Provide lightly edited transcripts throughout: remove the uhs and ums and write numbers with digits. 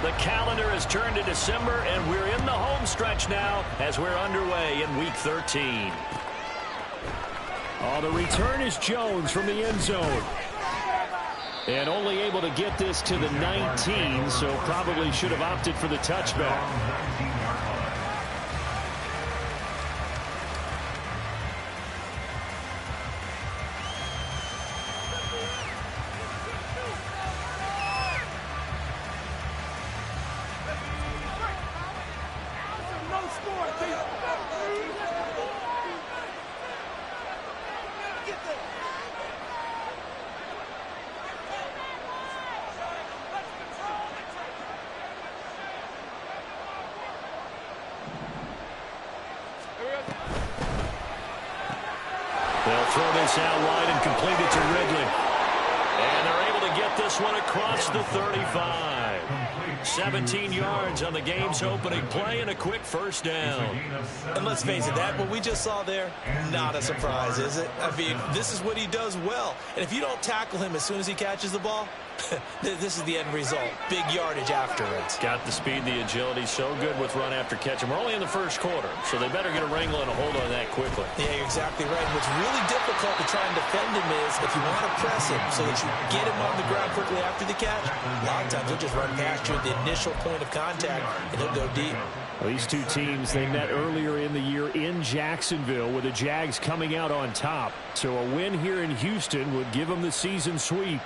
The calendar has turned to December, and we're in the home stretch now as we're underway in Week 13. Oh, the return is Jones from the end zone. And only able to get this to the 19, so probably should have opted for the touchback. They'll throw this out wide and complete it to Ridley. And they're able to get this one across the 35. 17 yards on the game's opening play and a quick first down. And let's face it, that what we just saw there, not a surprise, is it? I mean, this is what he does well. And if you don't tackle him as soon as he catches the ball, this is the end result. Big yardage afterwards. Got the speed, the agility, so good with run after catch. And we're only in the first quarter, so they better get a wrangle and a hold on that quickly. Yeah, you're exactly right. What's really difficult to try and defend him is if you want to press him so that you get him on the ground quickly after the catch, a lot of times he'll just run past you at the initial point of contact, and he'll go deep. Well, these two teams, they met earlier in the year in Jacksonville with the Jags coming out on top. So a win here in Houston would give them the season sweep.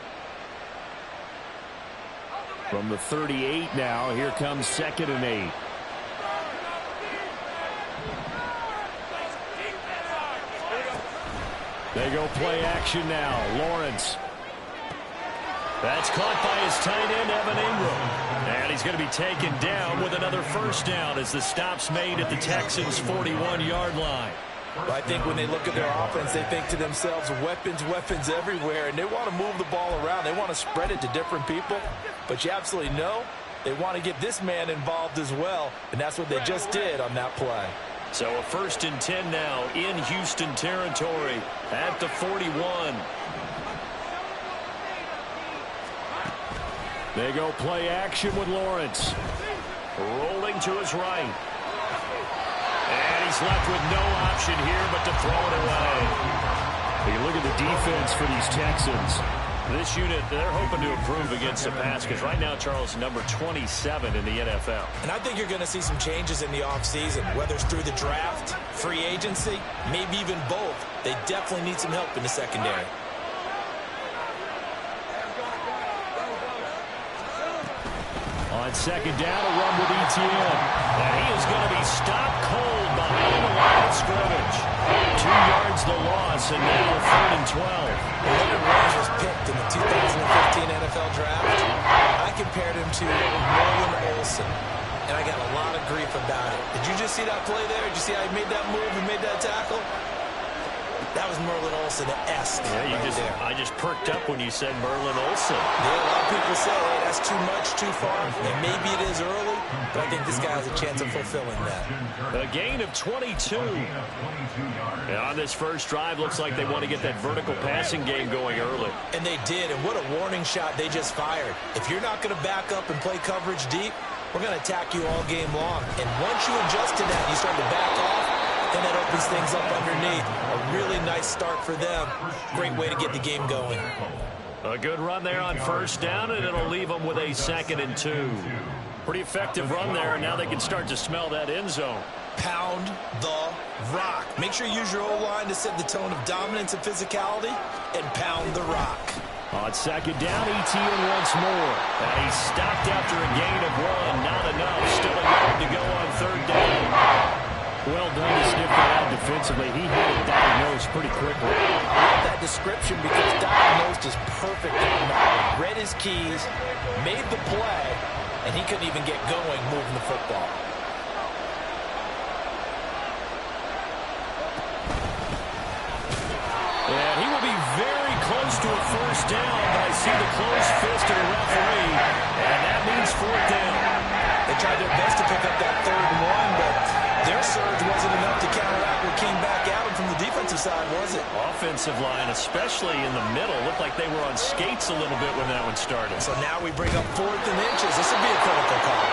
From the 38 now, here comes 2nd and 8. They go play action now. Lawrence. That's caught by his tight end, Evan Ingram. And he's going to be taken down with another first down as the stop's made at the Texans' 41-yard line. Well, I think when they look at their offense, they think to themselves, weapons, weapons everywhere, and they want to move the ball around. They want to spread it to different people, but you absolutely know they want to get this man involved as well, and that's what they just did on that play. So a 1st and 10 now in Houston territory at the 41. They go play action with Lawrence. Rolling to his right. And he's left with no option here but to throw it away. You look at the defense for these Texans. This unit, they're hoping to improve against the pass because right now, Charles, number 27 in the NFL. And I think you're going to see some changes in the offseason, whether it's through the draft, free agency, maybe even both. They definitely need some help in the secondary. On 2nd down, a run with ETN. And he is going to be stopped cold behind the line of scrimmage. 2 yards the loss, and now 3rd and 12. Leonard Williams was picked in the 2015 NFL Draft. I compared him to Merlin Olsen, and I got a lot of grief about it. Did you just see that play there? Did you see how he made that move and made that tackle? That was Merlin Olsen-esque. Yeah, I just perked up when you said Merlin Olsen. Yeah, a lot of people say, hey, that's too much, too far. And maybe it is early, but I think this guy has a chance of fulfilling that. A gain of 22. And on this first drive, looks like they want to get that vertical passing game going early. And they did, and what a warning shot they just fired. If you're not going to back up and play coverage deep, we're going to attack you all game long. And once you adjust to that, you start to back off, then that opens things up underneath. A really nice start for them. Great way to get the game going. A good run there on first down, and it'll leave them with a 2nd and 2. Pretty effective run there, and now they can start to smell that end zone. Pound the rock. Make sure you use your O-line to set the tone of dominance and physicality, and pound the rock. On 2nd down, ETN once more. And he's stopped after a gain of 1. Not enough. Still a yard to go on 3rd down. Well done to sniff that out defensively. He had it diagnosed pretty quickly. I love that description because diagnosed is perfect on that one. Read his keys, made the play, and he couldn't even get going moving the football. And he will be very close to a first down, but I see the closed fist of the referee, and that means 4th down. They tried their best to pick up that 3rd and 1, but their surge wasn't enough to counteract what came back at them from the defensive side, was it? Offensive line, especially in the middle, looked like they were on skates a little bit when that one started. So now we bring up 4th and inches. This will be a critical call.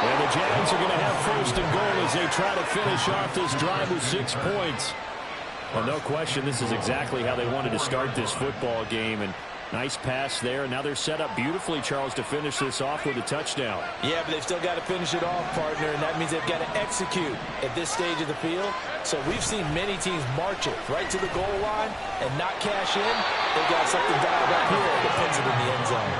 And the Jags are going to have 1st and goal as they try to finish off this drive with 6 points. Well, no question, this is exactly how they wanted to start this football game. And nice pass there. Now they're set up beautifully, Charles, to finish this off with a touchdown. Yeah, but they've still got to finish it off, partner, and that means they've got to execute at this stage of the field. So we've seen many teams march it right to the goal line and not cash in. They've got something dialed up here that puts it in the end zone.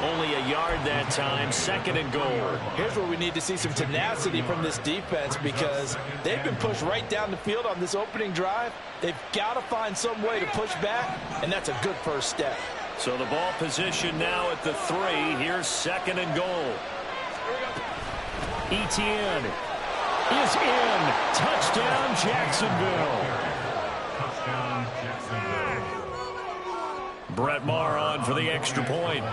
Only a yard that time, 2nd and goal. Here's where we need to see some tenacity from this defense because they've been pushed right down the field on this opening drive. They've got to find some way to push back, and that's a good first step. So the ball position now at the 3. Here's 2nd and goal. Etienne is in. Touchdown, Jacksonville. Brett Maher on for the extra point.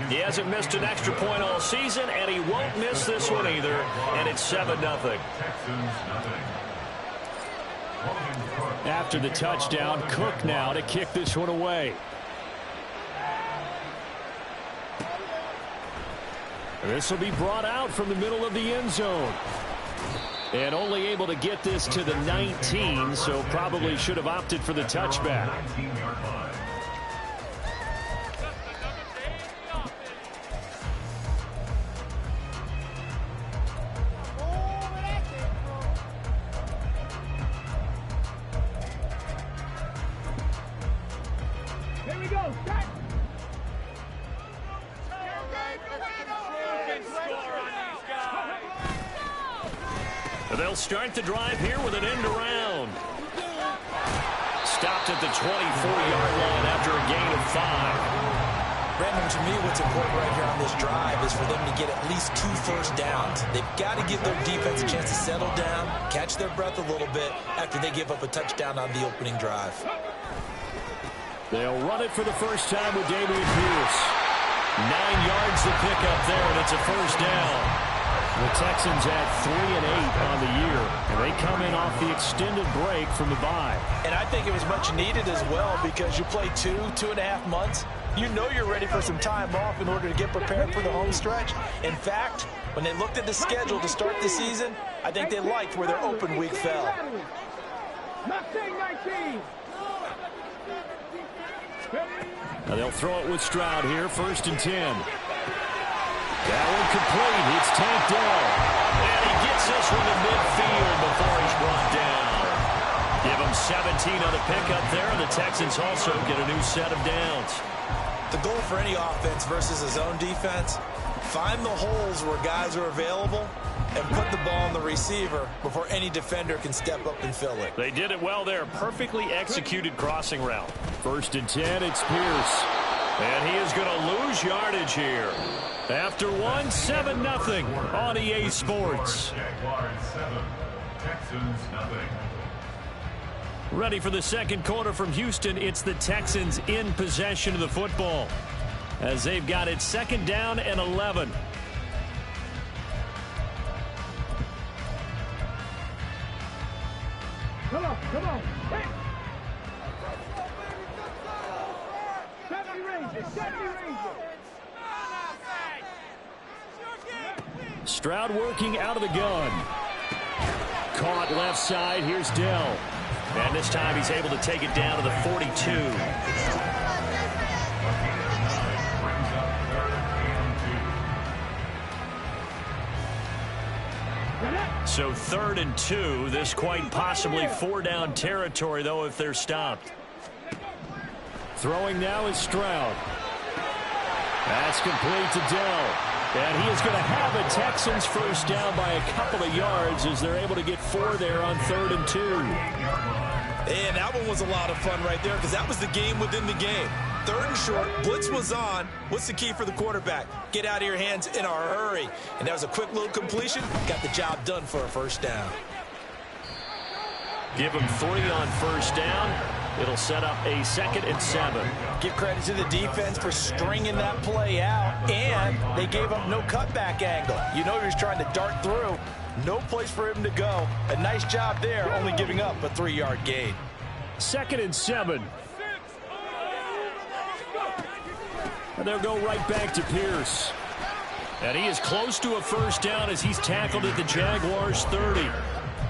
He hasn't missed an extra point all season, and he won't miss this one either. And it's 7-0. After the touchdown, Cook now to kick this one away. This will be brought out from the middle of the end zone. And only able to get this to the 19, so probably should have opted for the touchback. They'll start the drive here with an end around. Stopped at the 24-yard line after a gain of 5. Brandon, to me, what's important right here on this drive is for them to get at least 2 first downs. They've got to give their defense a chance to settle down, catch their breath a little bit after they give up a touchdown on the opening drive. They'll run it for the first time with Dameon Pierce. 9 yards to pick up there, and it's a first down. The Texans at 3 and 8 on the year, and they come in off the extended break from the bye. And I think it was much needed as well because you play 2.5 months. You know you're ready for some time off in order to get prepared for the home stretch. In fact, when they looked at the schedule to start the season, I think they liked where their open week fell. 19. Now they'll throw it with Stroud here, 1st and 10. That one complete. It's tanked down. And he gets this one to midfield before he's brought down. Give him 17 on the pickup there, and the Texans also get a new set of downs. The goal for any offense versus a zone defense, find the holes where guys are available and put the ball on the receiver before any defender can step up and fill it. They did it well there. Perfectly executed crossing route. 1st and 10, it's Pierce. And he is going to lose yardage here. After 7-0 on EA Sports. Ready for the second quarter from Houston. It's the Texans in possession of the football as they've got it 2nd down and 11. Come on. Hey. 70 Rangers. Stroud working out of the gun. Caught left side. Here's Dell. And this time he's able to take it down to the 42. So 3rd and 2. This quite possibly 4-down territory, though, if they're stopped. Throwing now is Stroud. That's complete to Dell. And he is going to have a Texans first down by a couple of yards as they're able to get 4 there on 3rd and 2. And that one was a lot of fun right there because that was the game within the game. 3rd and short, blitz was on. What's the key for the quarterback? Get out of your hands in a hurry. And that was a quick little completion. Got the job done for a first down. Give him 3 on first down. It'll set up a 2nd and 7. Give credit to the defense for stringing that play out, and they gave up no cutback angle. You know he was trying to dart through. No place for him to go. A nice job there, only giving up a 3-yard gain. 2nd and 7. And they'll go right back to Pierce. And he is close to a first down as he's tackled at the Jaguars' 30.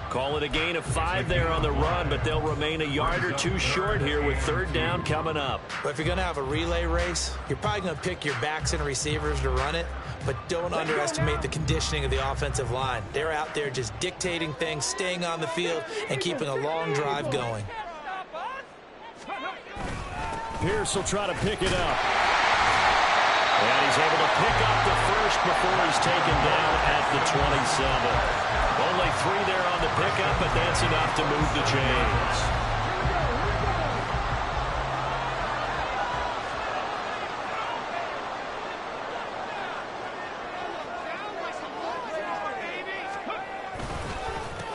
Call it a gain of 5 there on the run, but they'll remain a yard or 2 short here with 3rd down coming up. But if you're going to have a relay race, you're probably going to pick your backs and receivers to run it, but don't underestimate the conditioning of the offensive line. They're out there just dictating things, staying on the field, and keeping a long drive going. Pierce will try to pick it up. And he's able to pick up the first before he's taken down at the 27. Only 3 there on the pickup, but that's enough to move the chains.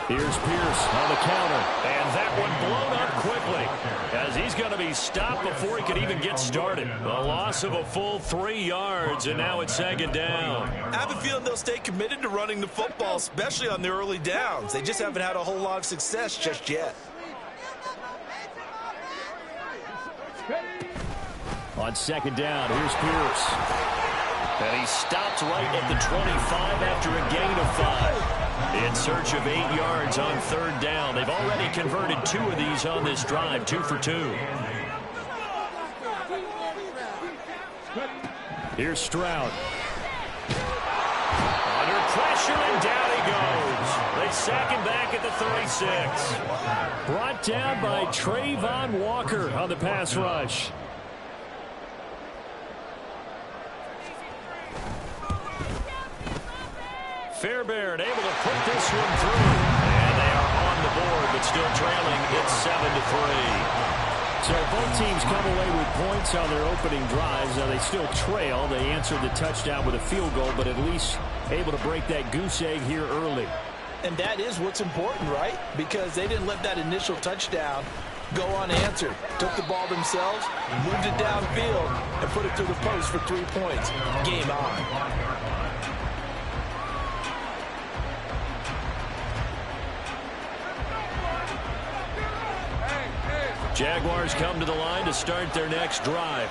Here's Pierce on the counter. And that one blown up quickly as he's going to be stopped before he could even get started. A loss of a full 3 yards, and now it's 2nd down. I have a feeling they'll stay committed to running the football, especially on the early downs. They just haven't had a whole lot of success just yet. On 2nd down, here's Pierce. And he stopped right at the 25 after a gain of 5. In search of 8 yards on 3rd down. They've already converted 2 of these on this drive, 2 for 2. Here's Stroud. Under pressure, and down he goes. They sack him back at the 36. Brought down by Trayvon Walker on the pass rush. Fairbairn able to put this one through. And they are on the board, but still trailing. It's 7-3. So both teams come away with points on their opening drives. Now they still trail. They answered the touchdown with a field goal, but at least able to break that goose egg here early. And that is what's important, right? Because they didn't let that initial touchdown go unanswered. Took the ball themselves, moved it downfield, and put it through the post for 3 points. Game on. Jaguars come to the line to start their next drive.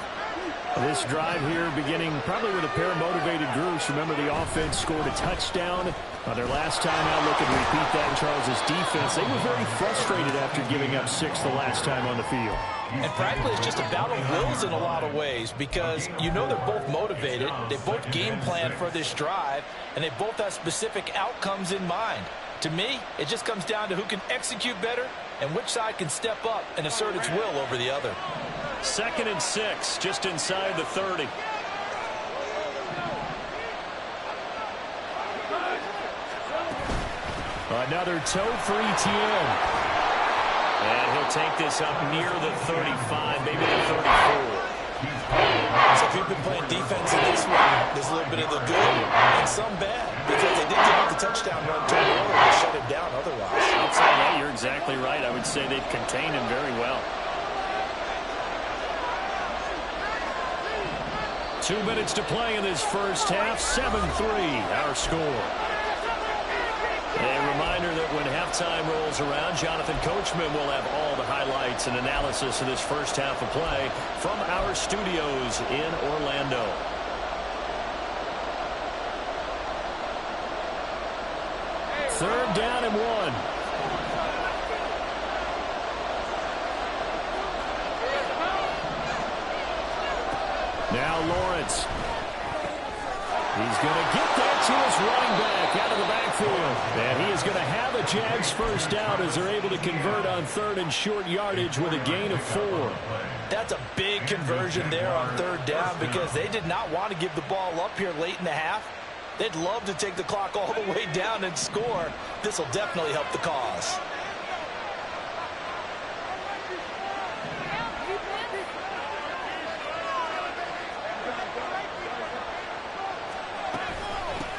This drive here beginning probably with a pair of motivated groups. Remember, the offense scored a touchdown on their last time out. Looking to repeat that in Charles' defense. They were very frustrated after giving up 6 the last time on the field. And frankly, it's just a battle of wills in a lot of ways because you know they're both motivated. They both game plan for this drive, and they both have specific outcomes in mind. To me, it just comes down to who can execute better and which side can step up and assert its will over the other. 2nd and 6, just inside the 30. Another toe for ETN. And he'll take this up near the 35, maybe the 34. So if you've been playing defense in this one, there's a little bit of the good and some bad because they did give up the touchdown run too early. They shut him down otherwise. Outside that, you're exactly right. I would say they've contained him very well. 2 minutes to play in this first half. 7-3, our score. A reminder that when halftime rolls around, Jonathan Coachman will have all the highlights and analysis of this first half of play from our studios in Orlando. Third down and 1. Now Lawrence. He's going to get that to his running back out of the backfield. And he is going to have a Jags first down as they're able to convert on 3rd and short yardage with a gain of 4. That's a big conversion there on 3rd down because they did not want to give the ball up here late in the half. They'd love to take the clock all the way down and score. This will definitely help the cause.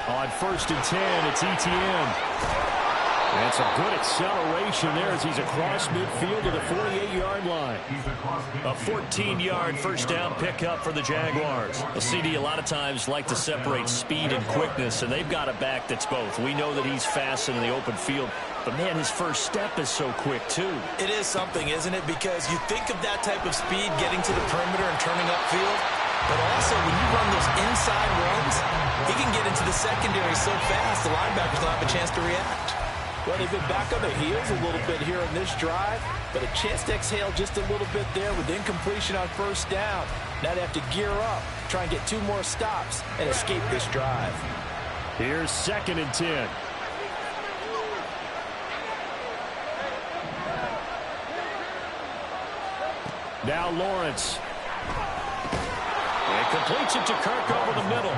On 1st and 10, it's ETN. And some good acceleration there as he's across midfield to the 48-yard line. A 14-yard first down pickup for the Jaguars. Well, CD, a lot of times like to separate speed and quickness, and they've got a back that's both. We know that he's fast in the open field, but, man, his first step is so quick, too. It is something, isn't it? Because you think of that type of speed getting to the perimeter and turning upfield, but also when you run those inside runs, he can get into the secondary so fast the linebackers don't have a chance to react. Well, they've been back on their heels a little bit here on this drive, but a chance to exhale just a little bit there with incompletion on first down. Now they have to gear up, try and get 2 more stops, and escape this drive. Here's 2nd and 10. Now Lawrence. And completes it to Kirk over the middle.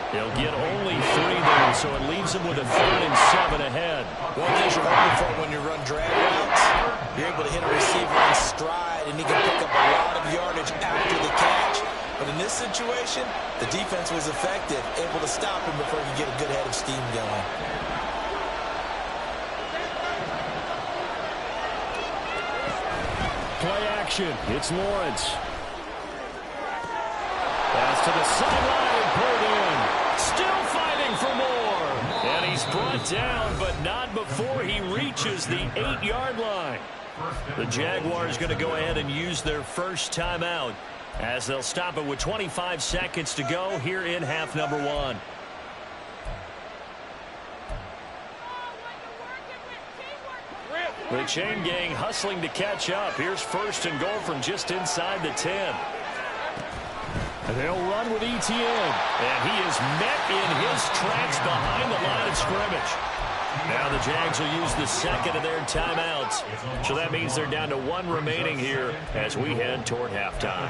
He'll get only 3 there, so it leaves him with a 3rd and 7 ahead. One thing you're hoping for when you run drag routes, you're able to hit a receiver in stride, and he can pick up a lot of yardage after the catch. But in this situation, the defense was effective, able to stop him before he could get a good head of steam going. Play action. It's Lawrence. Pass to the sideline and pulled in. Still fighting for more. And he's brought down, but not before he reaches the 8-yard line. The Jaguars going to go ahead and use their first timeout as they'll stop it with 25 seconds to go here in half number 1. The chain gang hustling to catch up. Here's 1st and goal from just inside the 10. They'll run with Etienne. And he is met in his tracks behind the line of scrimmage. Now the Jags will use the 2nd of their timeouts. So that means they're down to 1 remaining here as we head toward halftime.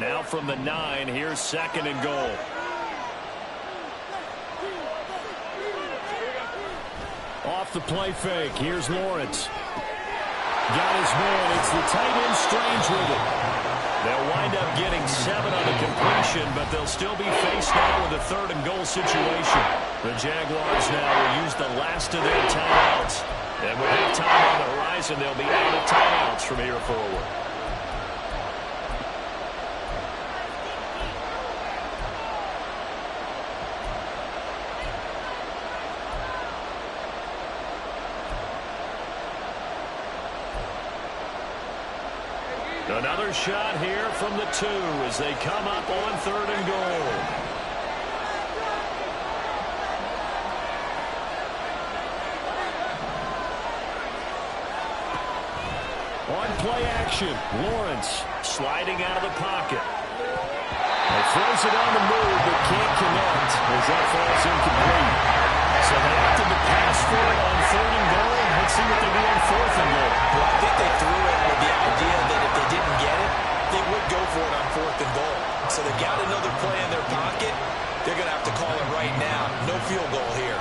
Now from the 9, here's 2nd and goal. Off the play fake. Here's Lawrence. Got his man. It's the tight end Strange with it. They'll wind up getting 7 on the completion, but they'll still be faced now with a 3rd and goal situation. The Jaguars now will use the last of their timeouts. And with halftime on the horizon, they'll be out of timeouts from here forward. Another shot here from the 2 as they come up on 3rd and goal. On play action, Lawrence Sliding out of the pocket. He throws it on the move but can't connect as that falls incomplete. So they opted to pass for it on 3rd and goal. Let's see what they do on 4th and goal. Well, I think they threw it with the idea that if they didn't get it, they would go for it on 4th and goal. So they got another play in their pocket. They're going to have to call it right now. No field goal here.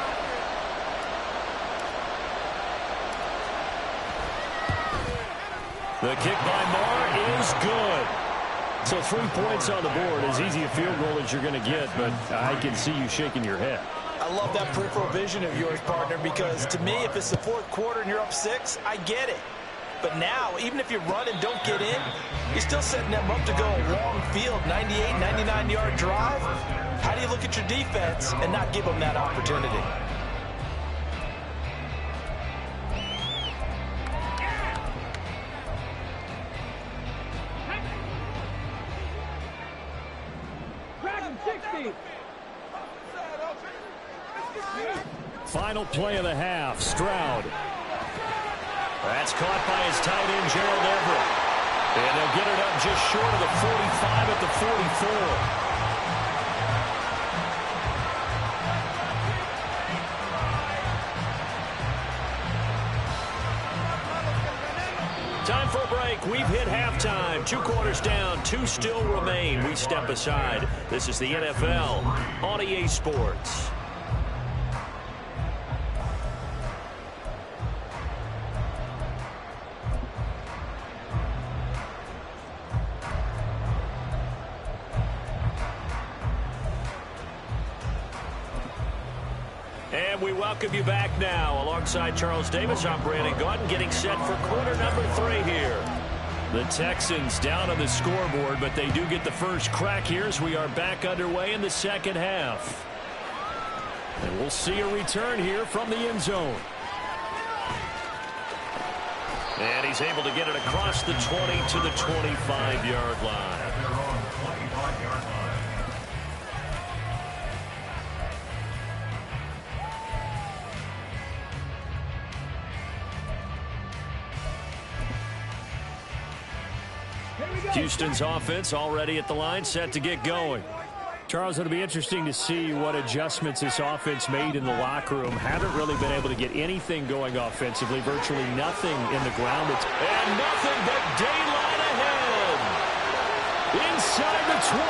The kick by Marr is good. So 3 points on the board, as easy a field goal as you're going to get, but I can see you shaking your head. I love that peripheral vision of yours, partner, because to me, if it's the 4th quarter and you're up 6, I get it. But now, even if you run and don't get in, you're still setting them up to go a long field, 98, 99-yard drive. How do you look at your defense and not give them that opportunity? Final play of the half, Stroud. That's caught by his tight end, Gerald Everett. And they'll get it up just short of the 45 at the 44. Time for a break. We've hit halftime. 2 quarters down, 2 still remain. We step aside. This is the NFL on EA Sports. And And we welcome you back now. Alongside Charles Davis, I'm Brandon Gaudin, getting set for quarter number 3 here. The Texans down on the scoreboard, but they do get the first crack here as we are back underway in the second half. And we'll see a return here from the end zone. And he's able to get it across the 20 to the 25-yard line. Houston's offense already at the line, set to get going. Charles, it'll be interesting to see what adjustments this offense made in the locker room. Haven't really been able to get anything going offensively. Virtually nothing in the ground. And nothing but daylight ahead. Inside the 20.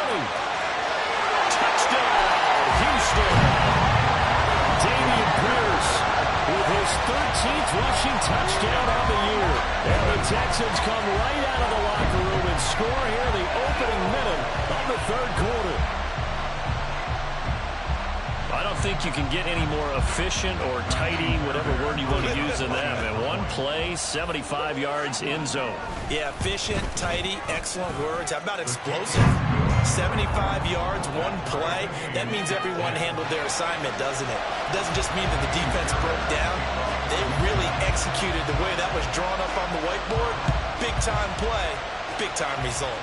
Touchdown, Houston. Damian Pierce with his 13th rushing touchdown on the year. And the Texans come right out of the locker room and score here in the opening minute of the third quarter. I don't think you can get any more efficient or tidy, whatever word you want to use in that. And one play, 75 yards, end zone. Yeah, efficient, tidy, excellent words. How about explosive? 75 yards, one play. That means everyone handled their assignment, doesn't it? It doesn't just mean that the defense broke down. They really executed the way that was drawn up on the whiteboard. Big-time play, big-time result.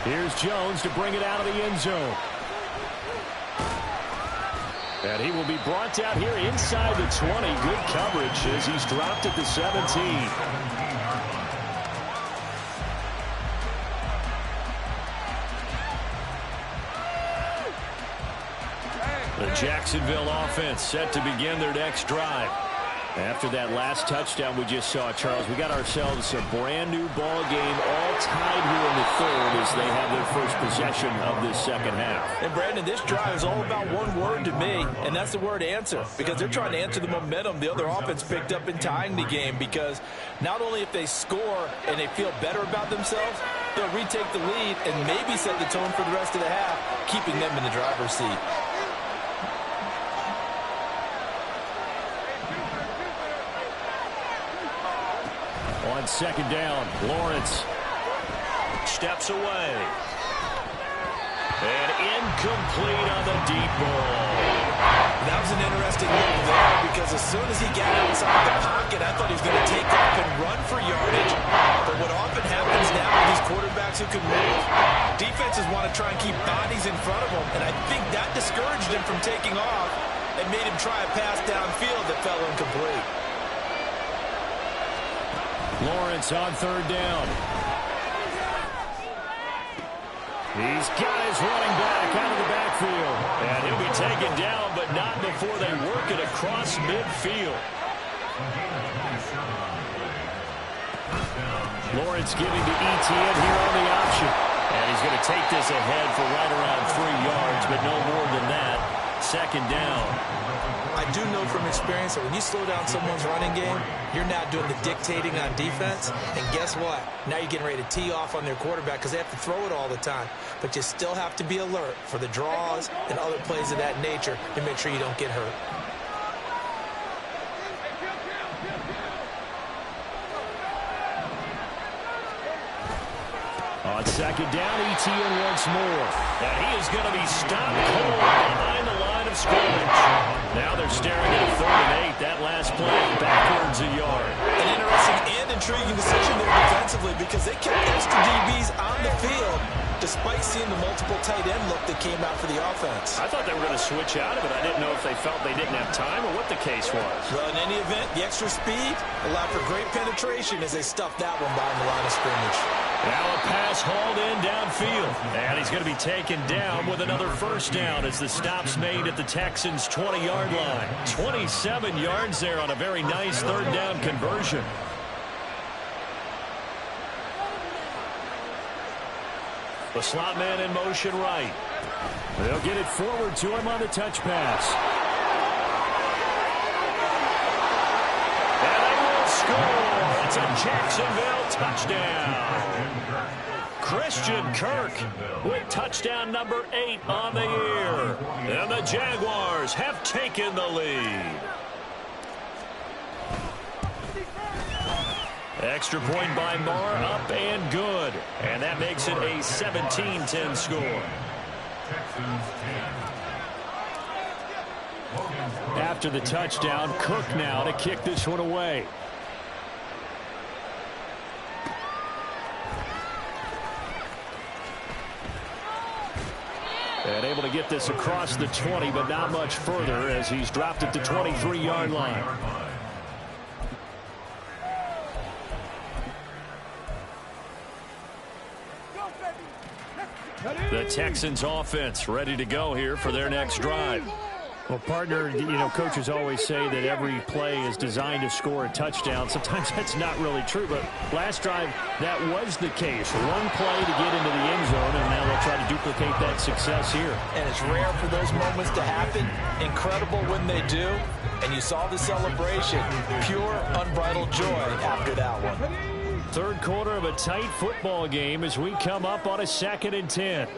Here's Jones to bring it out of the end zone. And he will be brought down here inside the 20. Good coverage as he's dropped at the 17. The Jacksonville offense set to begin their next drive. After that last touchdown we just saw, Charles, we got ourselves a brand new ball game, all tied here in the third as they have their first possession of this second half. And Brandon, this drive is all about one word to me, and that's the word answer, because they're trying to answer the momentum the other offense picked up in tying the game, because not only if they score and they feel better about themselves, they'll retake the lead and maybe set the tone for the rest of the half, keeping them in the driver's seat. On second down, Lawrence steps away. And incomplete on the deep ball. That was an interesting move there because as soon as he got outside the pocket, I thought he was going to take off and run for yardage. But what often happens now with these quarterbacks who can move, defenses want to try and keep bodies in front of them. And I think that discouraged him from taking off and made him try a pass downfield that fell incomplete. Lawrence on third down. He's got his running back out of the backfield. And he'll be taken down, but not before they work it across midfield. Lawrence giving to Etienne here on the option. And he's going to take this ahead for right around 3 yards, but no more than that. Second down. I do know from experience that when you slow down someone's running game, you're not doing the dictating on defense. And guess what? Now you're getting ready to tee off on their quarterback because they have to throw it all the time. But you still have to be alert for the draws and other plays of that nature to make sure you don't get hurt. On second down, Etienne once more. And he is going to be stopped cold behind the line of scrimmage. Now they're staring at a 3rd and 8. That last play backwards a yard. An interesting and intriguing decision there defensively because they kept extra DBs on the field despite seeing the multiple tight end look that came out for the offense. I thought they were going to switch out of it. I didn't know if they felt they didn't have time or what the case was. Well, in any event, the extra speed allowed for great penetration as they stuffed that one behind the line of scrimmage. Now a pass hauled in downfield. And he's going to be taken down with another first down as the stop's made at the Texans' 20-yard line. 27 yards there on a very nice 3rd down conversion. The slot man in motion right. They'll get it forward to him on the touch pass. And they will score. It's a Jacksonville touchdown. Christian Kirk with touchdown number 8 on the year. And the Jaguars have taken the lead. Extra point by Marr, up and good. And that makes it a 17-10 score. After the touchdown, Cook now to kick this one away. And able to get this across the 20, but not much further as he's dropped it to 23-yard line. The Texans offense ready to go here for their next drive. Well, partner, coaches always say that every play is designed to score a touchdown. Sometimes that's not really true, but last drive, that was the case. One play to get into the end zone, and now they'll try to duplicate that success here. And it's rare for those moments to happen. Incredible when they do. And you saw the celebration. Pure, unbridled joy after that one. Third quarter of a tight football game as we come up on a 2nd and 10.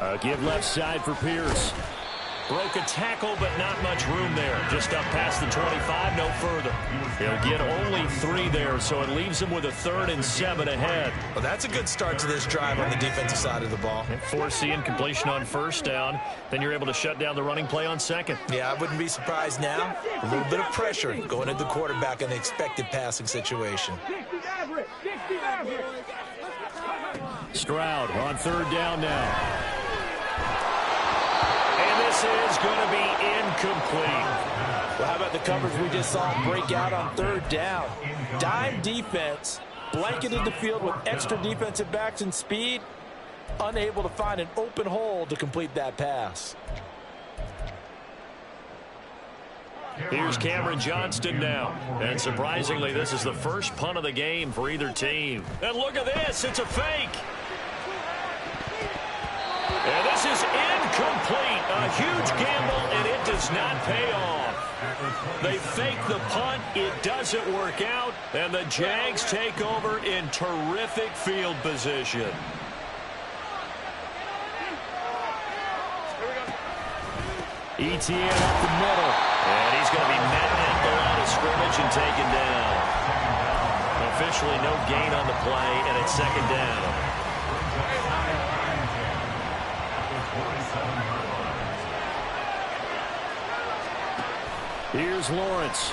A give left side for Pierce. Broke a tackle, but not much room there. Just up past the 25, no further. He'll get only 3 there, so it leaves him with a 3rd and 7 ahead. Well, that's a good start to this drive on the defensive side of the ball. Force the incompletion on 1st down. Then you're able to shut down the running play on 2nd. Yeah, I wouldn't be surprised now. A little bit of pressure going at the quarterback in the expected passing situation. Stroud on 3rd down now. This is going to be incomplete. Well, how about the coverage we just saw break out on 3rd down? Dime defense, blanketed the field with extra defensive backs and speed, unable to find an open hole to complete that pass. Here's Cameron Johnston now. And surprisingly, this is the first punt of the game for either team. And look at this. It's a fake. And this is incomplete. A huge gamble, and it does not pay off. They fake the punt. It doesn't work out, and the Jags take over in terrific field position. Etienne up the middle. And he's going to be met at the line of scrimmage and taken down. Officially no gain on the play, and it's 2nd down. Here's Lawrence.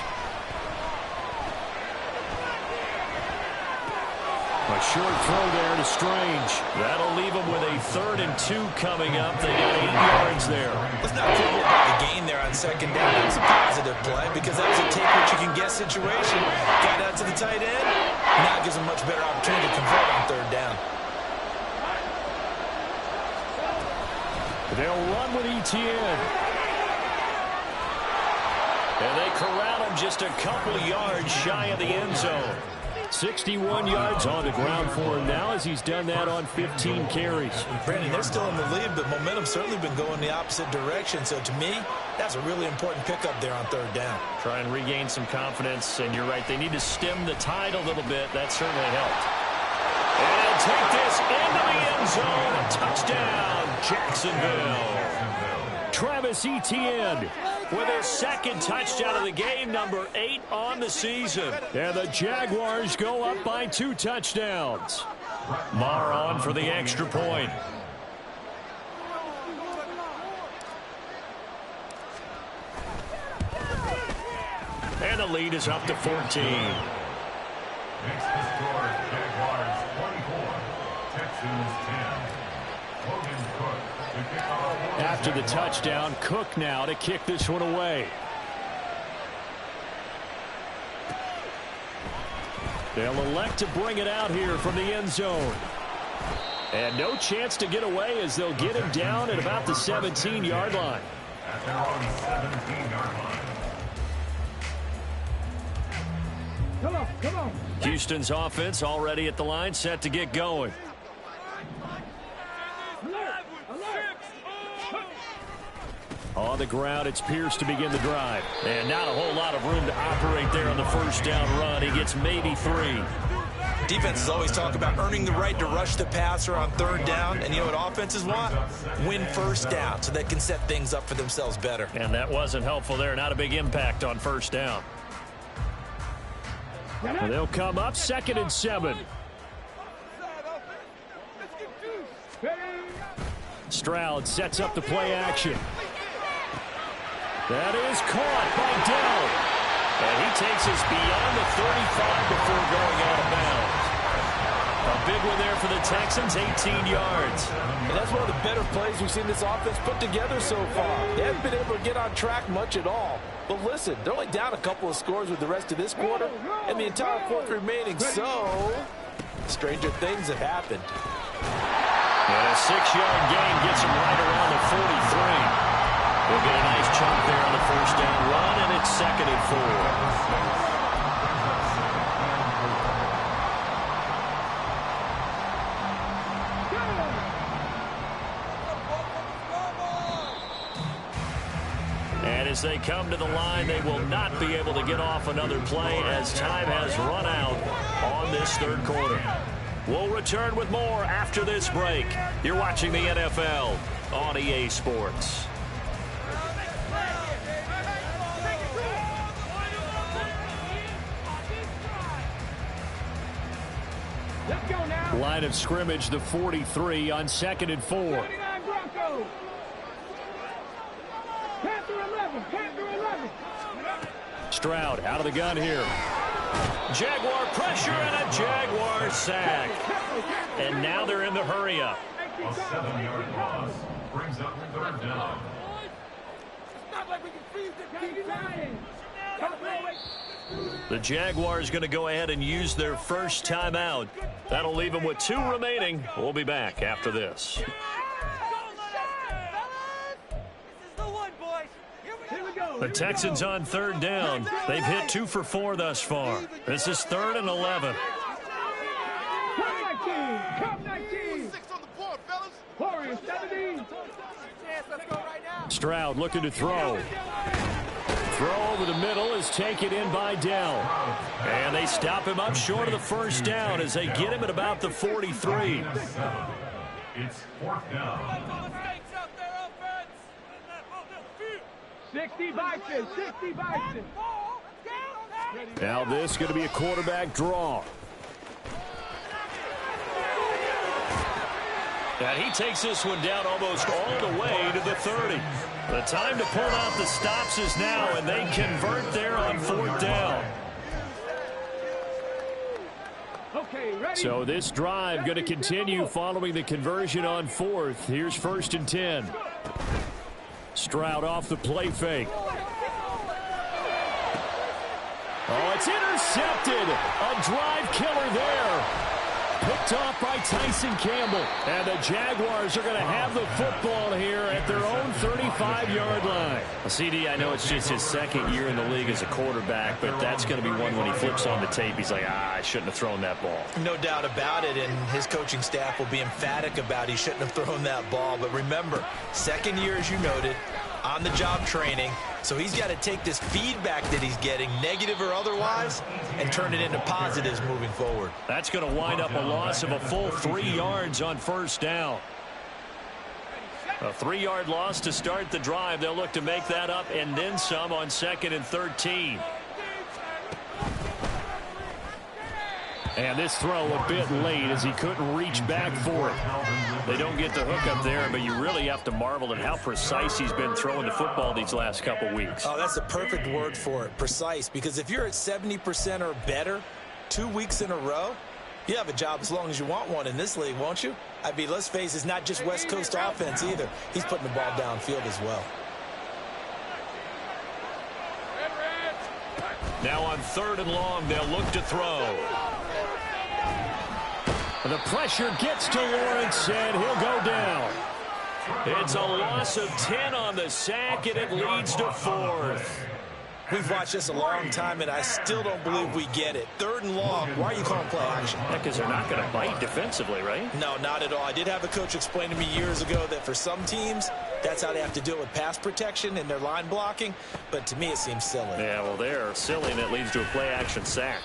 A short throw there to Strange. That'll leave him with a 3rd and 2 coming up. They got 8 yards there. Let's not forget about the gain there on 2nd down. That was a positive play because that was a take what you can get situation. Got out to the tight end. Now gives him much better opportunity to convert on 3rd down. They'll run with Etienne. And they corral him just a couple yards shy of the end zone. 61 yards on the ground for him now as he's done that on 15 carries. Brandon, they're still in the lead, but momentum's certainly been going the opposite direction. So to me, that's a really important pickup there on 3rd down. Try and regain some confidence, and you're right, they need to stem the tide a little bit. That certainly helped. And take this into the end zone. A touchdown, Jacksonville. Travis Etienne with his 2nd touchdown of the game, number 8 on the season. And the Jaguars go up by 2 touchdowns. Marr on for the extra point. And the lead is up to 14. Makes the score Jaguars 24, Texans 10. Logan Cook to kick off. After the touchdown, Cook now to kick this one away. They'll elect to bring it out here from the end zone. And no chance to get away as they'll get him down at about the 17-yard line. At their own 17-yard line. Come on. Houston's offense already at the line, set to get going. On the ground, it's Pierce to begin the drive. And not a whole lot of room to operate there on the 1st down run. He gets maybe 3. Defenses always talk about earning the right to rush the passer on third down. And you know what offenses want? Win first down so they can set things up for themselves better. And that wasn't helpful there. Not a big impact on first down. They'll come up 2nd and 7. Stroud sets up the play action. That is caught by Dell. And he takes us beyond the 35 before going out of bounds. A big one there for the Texans, 18 yards. And that's one of the better plays we've seen this offense put together so far. They haven't been able to get on track much at all. But listen, they're only down a couple of scores with the rest of this quarter and the entire fourth remaining. So, stranger things have happened. And a 6-yard gain gets him right around the 43. We'll get a nice chunk there on the first down run, and it's 2nd and 4. And as they come to the line, they will not be able to get off another play as time has run out on this third quarter. We'll return with more after this break. You're watching the NFL on EA Sports. Line of scrimmage, the 43 on 2nd and 4. Stroud out of the gun here. Jaguar pressure and a Jaguar sack. And now they're in the hurry up. A 7-yard loss brings up 3rd down. The Jaguars going to go ahead and use their first timeout. That'll leave them with 2 remaining. We'll be back after this. The Texans on 3rd down. They've hit 2 for 4 thus far. This is 3rd and 11. Stroud looking to throw. Throw over the middle is taken in by Dell. And they stop him up short of the first down as they get him at about the 43. It's 4th down. 60 Bison, 60 Bison. Now this is going to be a quarterback draw. And he takes this one down almost all the way to the 30. The time to pull out the stops is now, and they convert there on 4th down. Okay, ready. So this drive going to continue following the conversion on 4th. Here's 1st and 10. Stroud off the play fake. Oh, it's intercepted. A drive killer there. Picked off by Tyson Campbell. And the Jaguars are going to have the football here at their own 35-yard line. Well, CD, I know it's just his 2nd year in the league as a quarterback, but that's going to be one when he flips on the tape. He's like, I shouldn't have thrown that ball. No doubt about it, and his coaching staff will be emphatic about he shouldn't have thrown that ball. But remember, 2nd year, as you noted, on-the-job training. So he's got to take this feedback that he's getting, negative or otherwise, and turn it into positives moving forward. That's going to wind up a loss of a full 3 yards on 1st down. A 3-yard loss to start the drive. They'll look to make that up and then some on 2nd and 13. And this throw a bit late as he couldn't reach back for it. They don't get the hook up there, but you really have to marvel at how precise he's been throwing the football these last couple weeks. Oh, that's the perfect word for it, precise. Because if you're at 70% or better 2 weeks in a row, you have a job as long as you want one in this league, won't you? I mean, let's face it, it's not just West Coast offense either. He's putting the ball downfield as well. Now on 3rd and long, they'll look to throw. The pressure gets to Lawrence, and he'll go down. It's a loss of 10 on the sack, and it leads to 4th. We've watched this a long time, and I still don't believe we get it. 3rd and long, why are you calling play action? Because they're not going to bite defensively, right? No, not at all. I did have a coach explain to me years ago that for some teams, that's how they have to deal with pass protection and their line blocking. But to me, it seems silly. Yeah, well, they're silly, and it leads to a play action sack.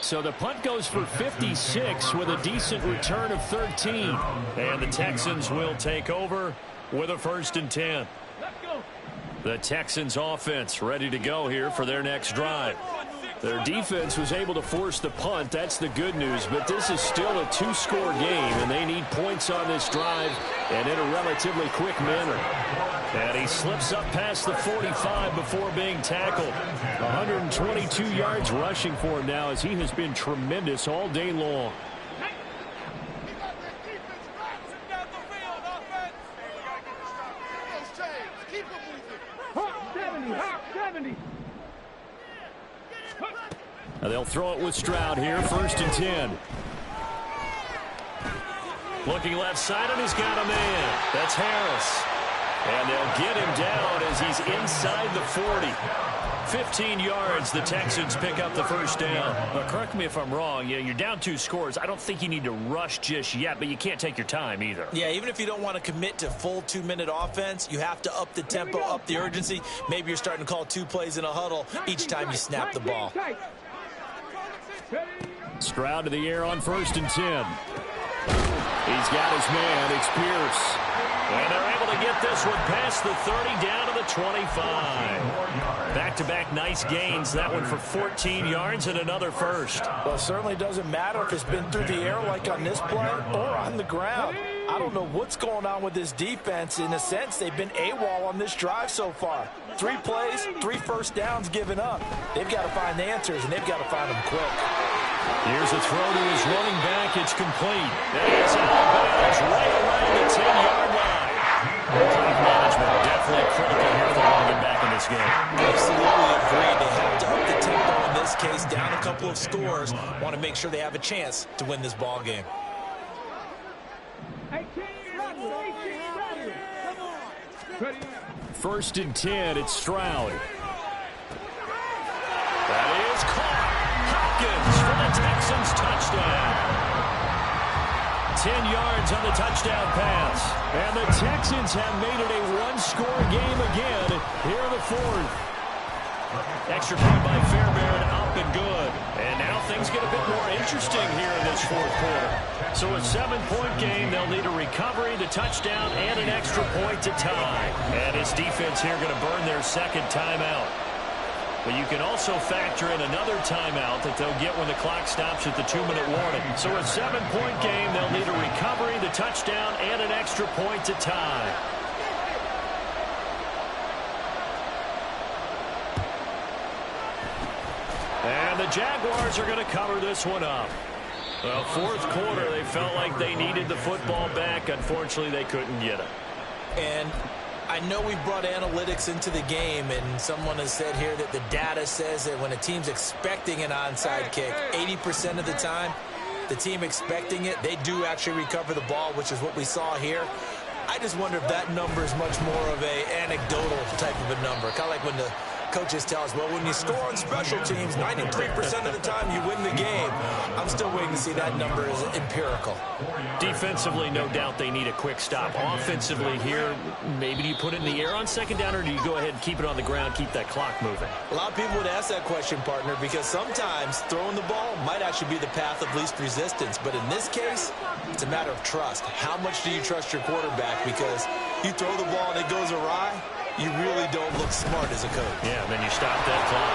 So the punt goes for 56 with a decent return of 13. And the Texans will take over with a 1st and 10. The Texans offense ready to go here for their next drive. Their defense was able to force the punt. That's the good news. But this is still a 2-score game, and they need points on this drive and in a relatively quick manner. And he slips up past the 45 before being tackled. 122 yards rushing for him now, as he has been tremendous all day long. Now they'll throw it with Stroud here, 1st and 10. Looking left side, and he's got a man. That's Harris. And they'll get him down as he's inside the 40. 15 yards, the Texans pick up the 1st down. But correct me if I'm wrong, you're down 2 scores. I don't think you need to rush just yet, but you can't take your time either. Yeah, even if you don't want to commit to full 2-minute offense, you have to up the tempo, up the urgency. Maybe you're starting to call 2 plays in a huddle each time you snap the ball. Stroud to the air on 1st and 10. He's got his man. It's Pierce. And they're able to get this one past the 30 down to the 25. Back-to-back nice gains. That one for 14 yards and another 1st. Well, it certainly doesn't matter if it's been through the air like on this play or on the ground. I don't know what's going on with this defense. In a sense, they've been AWOL on this drive so far. 3 plays, 3 first downs given up. They've got to find the answers, and they've got to find them quick. Here's a throw to his running back. It's complete. It's out of bounds right around the 10-yard line. Clock management definitely critical here for running back in this game. Absolutely agree. They have to up the tempo in this case, down a couple of scores. Want to make sure they have a chance to win this ball game. 1st and 10. It's Stroud. That is caught. Hopkins for the Texans touchdown. 10 yards on the touchdown pass. And the Texans have made it a 1-score game again here in the 4th. Extra point by Fairbairn, up and good. And now things get a bit more interesting here in this 4th quarter. So a 7-point game, they'll need a recovery, the touchdown, and an extra point to tie. And his defense here going to burn their 2nd timeout. But you can also factor in another timeout that they'll get when the clock stops at the 2-minute warning. So a 7-point game, they'll need a recovery, the touchdown, and an extra point to tie. And the Jaguars are going to cover this one up. Well, 4th quarter, they felt like they needed the football back. Unfortunately, they couldn't get it. And I know we brought analytics into the game, and someone has said here that the data says that when a team's expecting an onside kick, 80% of the time, the team expecting it, they do actually recover the ball, which is what we saw here. I just wonder if that number is much more of a anecdotal type of a number. Kind of like when the coaches tell us, well, when you score on special teams, 93% of the time you win the game. I'm still waiting to see that number is empirical. Defensively, no doubt they need a quick stop. Offensively here, maybe do you put it in the air on 2nd down, or do you go ahead and keep it on the ground, keep that clock moving? A lot of people would ask that question, partner, because sometimes throwing the ball might actually be the path of least resistance. But in this case, it's a matter of trust. How much do you trust your quarterback? Because you throw the ball and it goes awry, you really don't look smart as a coach. Yeah, and then you stop that clock.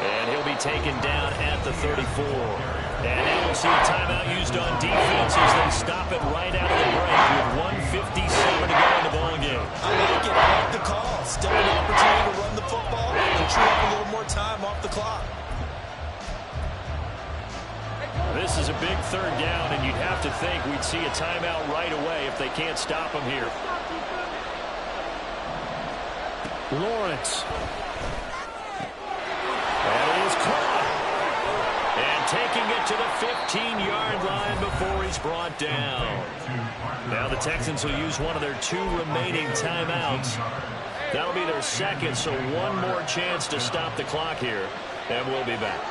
And he'll be taken down at the 34. And now we'll see a timeout used on defense as they stop it right out of the break with 1:57 to go in the ballgame. I like it. I like the call. Still an opportunity to run the football and chew up a little more time off the clock. This is a big 3rd down, and you'd have to think we'd see a timeout right away if they can't stop him here. Lawrence. That is caught. And taking it to the 15-yard line before he's brought down. Now the Texans will use one of their 2 remaining timeouts. That'll be their 2nd, so one more chance to stop the clock here. And we'll be back.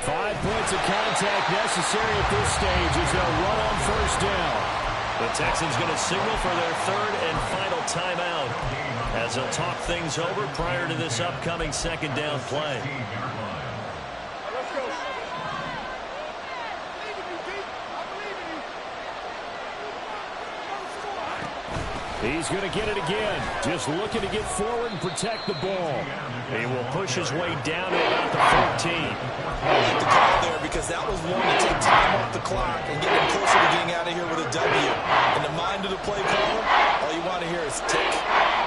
5 points of contact necessary at this stage as they'll run on 1st down. The Texans going to signal for their 3rd and final timeout as they'll talk things over prior to this upcoming 2nd down play. He's going to get it again. Just looking to get forward and protect the ball. He will push his way down to about the 14. I like the call there because that was one to take time off the clock and get him closer to getting out of here with a W. In the mind of the play caller, all you want to hear is tick,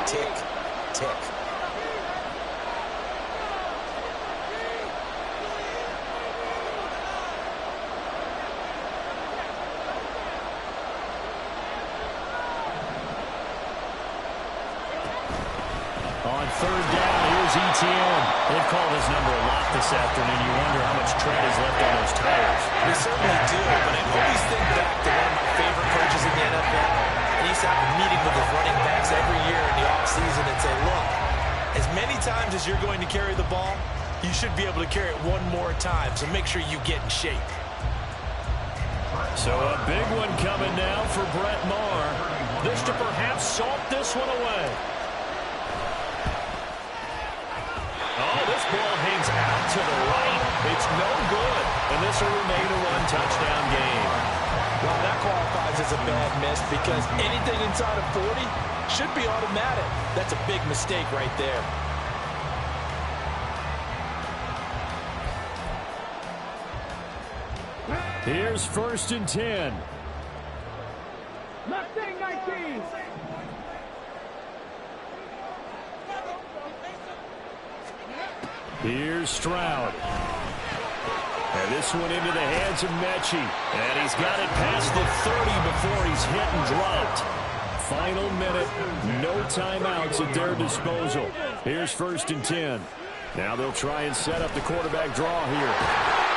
tick, tick. On third down, here's Etienne. They've called his number a lot this afternoon. You wonder how much tread is left on those tires. They certainly do, but I always think back to one of my favorite coaches in the NFL. And he used to have a meeting with his running backs every year in the offseason and say, look, as many times as you're going to carry the ball, you should be able to carry it one more time, so make sure you get in shape. So a big one coming now for Brett Maher. This to perhaps salt this one away. Oh, this ball hangs out to the right. It's no good. And this will remain a one-touchdown game. Well, that qualifies as a bad miss because anything inside of 40 should be automatic. That's a big mistake right there. Here's 1st and 10. Mustang 19. Here's Stroud. And this one into the hands of Mechie. And he's got it past the 30 before he's hit and dropped. Final minute. No timeouts at their disposal. Here's 1st and 10. Now they'll try and set up the quarterback draw here.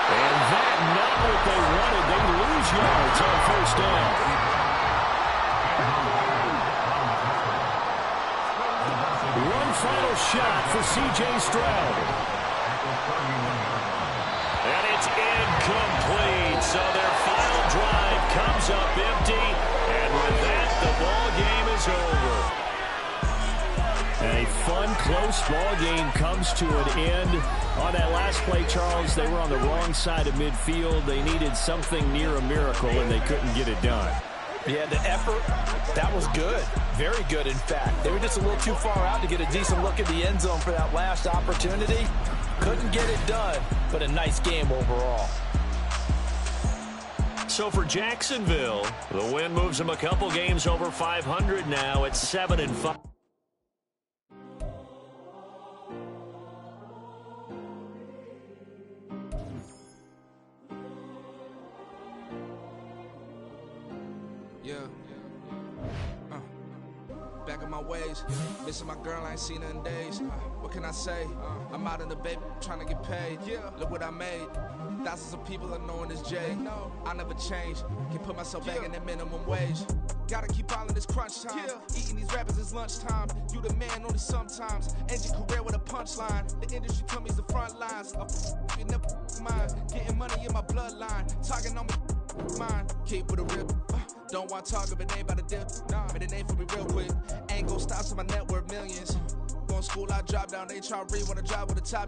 And that not what they wanted. They lose yards on 1st down. One final shot for C.J. Stroud. And it's incomplete. So their final drive comes up empty. And with that, the ball game is over. A fun, close ball game comes to an end. On that last play, Charles, they were on the wrong side of midfield. They needed something near a miracle, and they couldn't get it done. Yeah, the effort, that was good. Very good, in fact. They were just a little too far out to get a decent look at the end zone for that last opportunity. Couldn't get it done, but a nice game overall. So for Jacksonville, the win moves them a couple games over 500 now at 7-5. Back in my ways, missing my girl, I ain't seen her in days. What can I say? I'm out in the baby, trying to get paid. Look what I made. Thousands of people are knowing this Jay. I never change. Can put myself back in the minimum wage. Gotta keep following this crunch time. Eating these rappers is lunchtime. You the man only sometimes. End your career with a punchline. The industry told me it's the front lines. You never mind. Getting money in my bloodline. Talking on me. Mine, keep with a rip. Don't want to talk if it ain't about a dip. But it ain't for me real quick. Ain't gon' stop till my net worth millions. Going to school, I drop down. They try to read when I drive with a top.